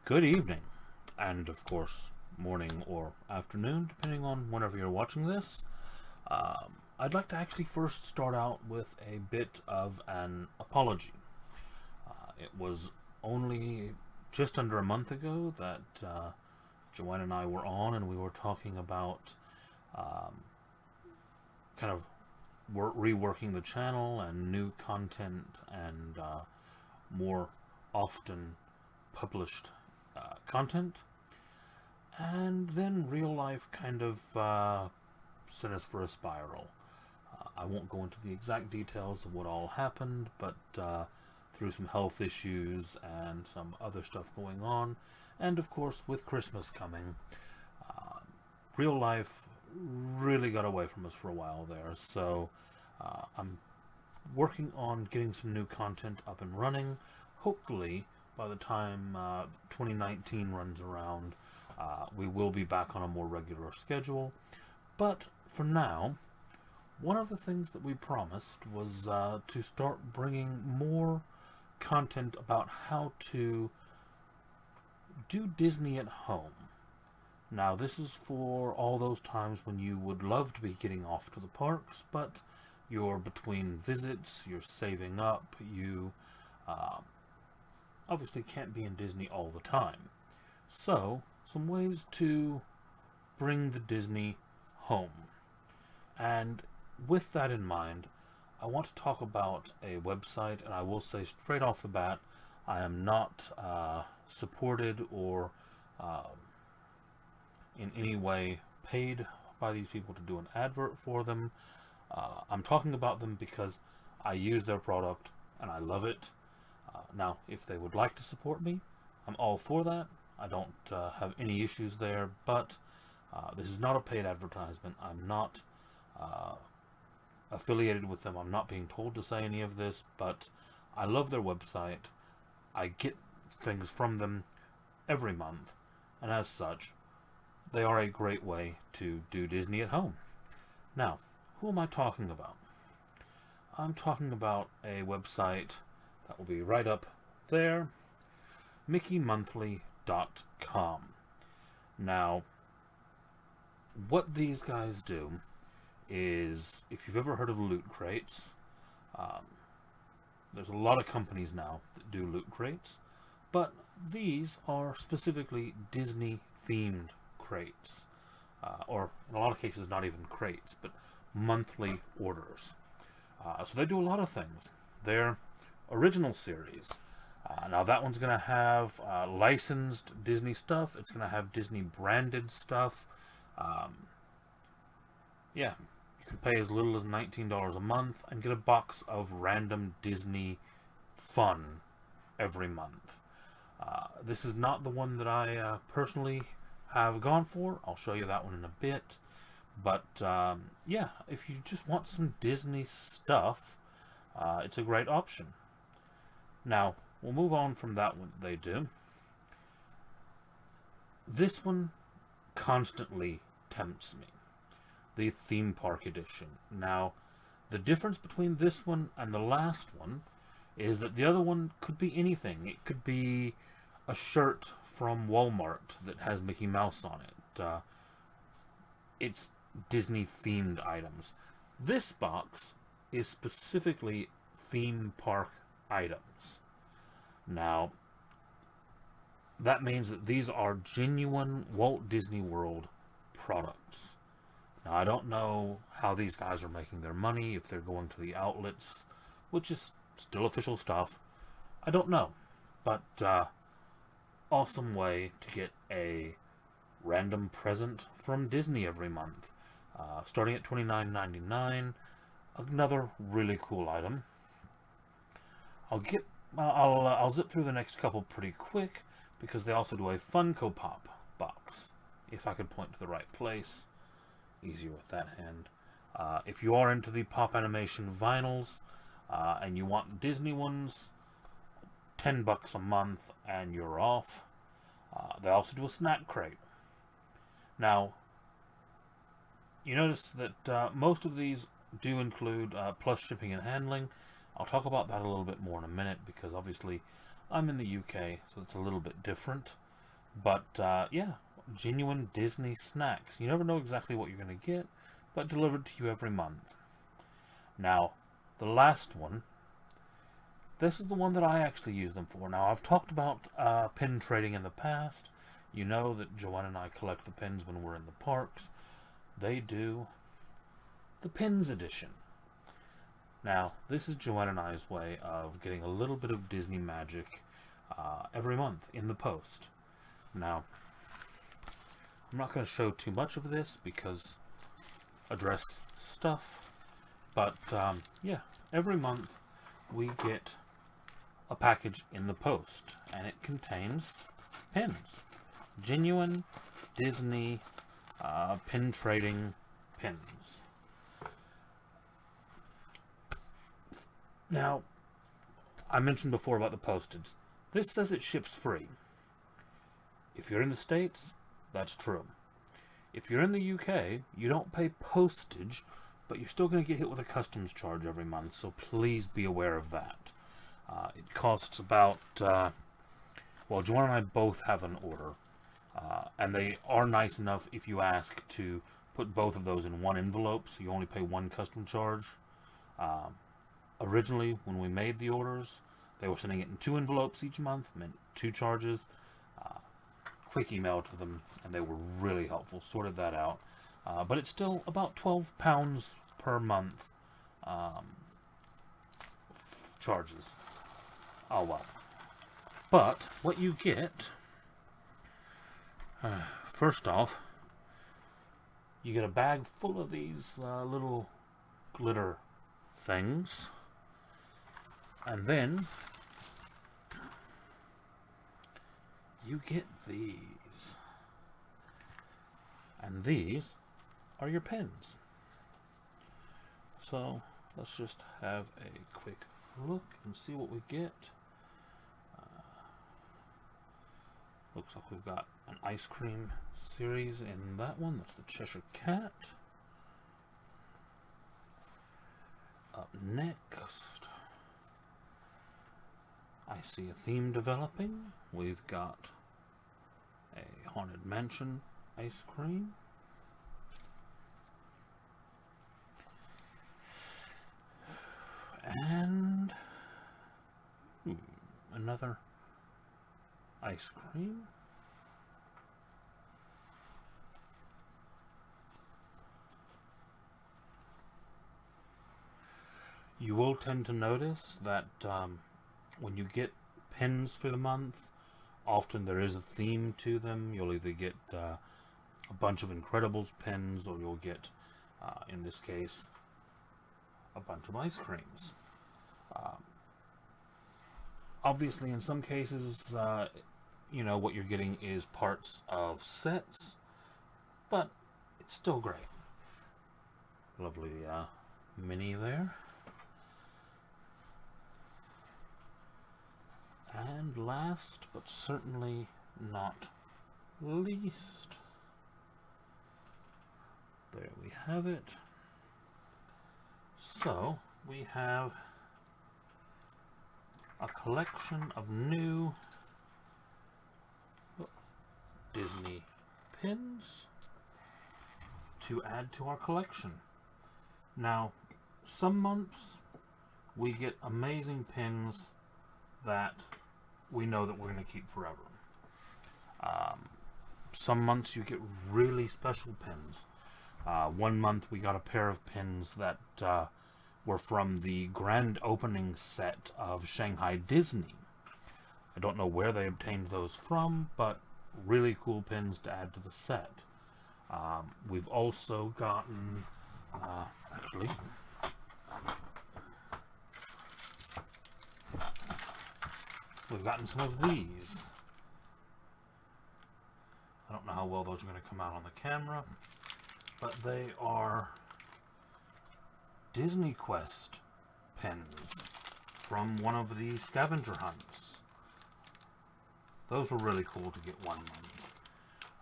Good evening, and of course, morning or afternoon, depending on whenever you're watching this. I'd like to actually first start out with a bit of an apology. It was only just under a month ago that Joanne and I were on, and we were talking about um, kind of reworking the channel and new content and more often published content. And then real life kind of sent us for a spiral. I won't go into the exact details of what all happened, but through some health issues and some other stuff going on, and of course with Christmas coming, uh, real life really got away from us for a while there. So I'm working on getting some new content up and running. Hopefully, by the time 2019 runs around, we will be back on a more regular schedule. But for now, one of the things that we promised was to start bringing more content about how to do Disney at home. Now, this is for all those times when you would love to be getting off to the parks, but you're between visits, you're saving up, you uh, obviously can't be in Disney all the time. So, some ways to bring the Disney home. And with that in mind, I want to talk about a website, and I will say straight off the bat, I am not supported or uh, in any way paid by these people to do an advert for them. I'm talking about them because I use their product and I love it. Now, if they would like to support me, I'm all for that. I don't have any issues there, but this is not a paid advertisement. I'm not affiliated with them. I'm not being told to say any of this, but I love their website. I get things from them every month, and as such, they are a great way to do Disney at home. Now, who am I talking about? I'm talking about a website that will be right up there, mickeymonthly.com. Now, what these guys do is, if you've ever heard of loot crates, um, there's a lot of companies now that do loot crates, but these are specifically Disney themed crates, or in a lot of cases not even crates, but monthly orders. So they do a lot of things. Their original series, now that one's going to have licensed Disney stuff. It's going to have Disney branded stuff. Yeah, you can pay as little as $19 a month and get a box of random Disney fun every month. This is not the one that I personally have gone for. I'll show you that one in a bit. But yeah, if you just want some Disney stuff, it's a great option. Now, we'll move on from that one they do. This one constantly tempts me. The theme park edition. Now, the difference between this one and the last one is that the other one could be anything. It could be a shirt from Walmart that has Mickey Mouse on it. It's Disney themed items. This box is specifically theme park items. Now, that means that these are genuine Walt Disney World products. Now, I don't know how these guys are making their money, if they're going to the outlets, which is still official stuff. I don't know. But, awesome way to get a random present from Disney every month. Starting at $29.99. Another really cool item. I'll zip through the next couple pretty quick because they also do a Funko Pop box. If I could point to the right place, easier with that hand. If you are into the pop animation vinyls and you want Disney ones, $10 a month and you're off. They also do a snack crate. Now, you notice that most of these do include plus shipping and handling. I'll talk about that a little bit more in a minute because obviously I'm in the UK, so it's a little bit different. But yeah, genuine Disney snacks. You never know exactly what you're going to get, but delivered to you every month. Now, the last one. This is the one that I actually use them for. Now, I've talked about pin trading in the past. You know that Joanne and I collect the pins when we're in the parks. They do the Pins Edition. Now, this is Joanne and I's way of getting a little bit of Disney magic every month in the post. Now, I'm not going to show too much of this because address stuff, but yeah, every month we get a package in the post, and it contains pins. Genuine Disney pin trading pins. Now, I mentioned before about the postage. This says it ships free. If you're in the States, that's true. If you're in the UK, you don't pay postage, but you're still going to get hit with a customs charge every month, so please be aware of that. It costs about, well, Joanne and I both have an order, and they are nice enough if you ask to put both of those in one envelope, so you only pay one custom charge. Originally, when we made the orders, they were sending it in 2 envelopes each month, meant 2 charges. Quick email to them, and they were really helpful, sorted that out. But it's still about £12 per month charges. Oh well. But what you get, first off, you get a bag full of these little glitter things, and then you get these, and these are your pins. So let's just have a quick look and see what we get. Looks like we've got an ice cream series in that one. That's the Cheshire Cat. Up next, I see a theme developing. We've got a Haunted Mansion ice cream. And another ice cream. You will tend to notice that when you get pins for the month, often there is a theme to them. You'll either get a bunch of Incredibles pins, or you'll get, in this case, a bunch of ice creams. Obviously, in some cases, you know, what you're getting is parts of sets, but it's still great. Lovely mini there. And last, but certainly not least, there we have it. So, we have a collection of new Disney pins to add to our collection. Now, some months we get amazing pins that we know that we're going to keep forever. Some months you get really special pins. One month we got a pair of pins that were from the grand opening set of Shanghai Disney. I don't know where they obtained those from, but really cool pins to add to the set. We've also gotten, actually, we've gotten some of these. I don't know how well those are going to come out on the camera, but they are Disney Quest pins from one of the scavenger hunts. Those were really cool to get one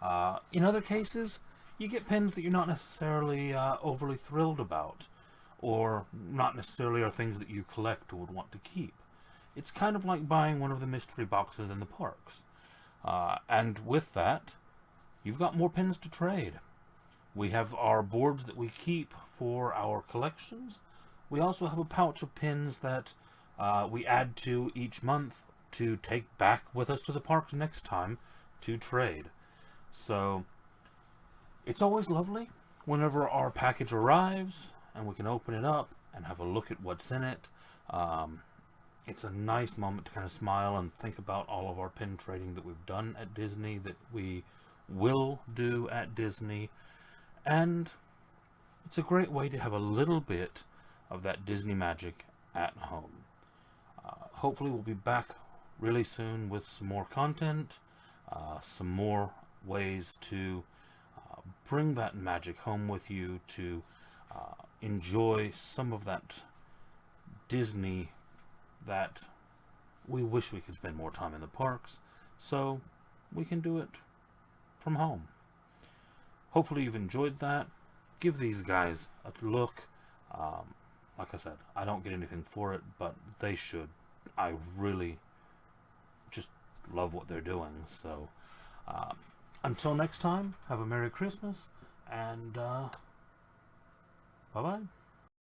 month. In other cases, you get pins that you're not necessarily overly thrilled about, or not necessarily are things that you collect or would want to keep. It's kind of like buying one of the mystery boxes in the parks. And with that, you've got more pins to trade. We have our boards that we keep for our collections. We also have a pouch of pins that we add to each month to take back with us to the parks next time to trade. So it's always lovely whenever our package arrives and we can open it up and have a look at what's in it. It's a nice moment to kind of smile and think about all of our pin trading that we've done at Disney, that we will do at Disney, and it's a great way to have a little bit of that Disney magic at home. Hopefully we'll be back really soon with some more content, some more ways to bring that magic home with you, to enjoy some of that Disney that we wish we could spend more time in the parks, so we can do it from home. Hopefully you've enjoyed that. Give these guys a look. Like I said, I don't get anything for it, but they should. I really just love what they're doing. So until next time, have a Merry Christmas, and bye-bye.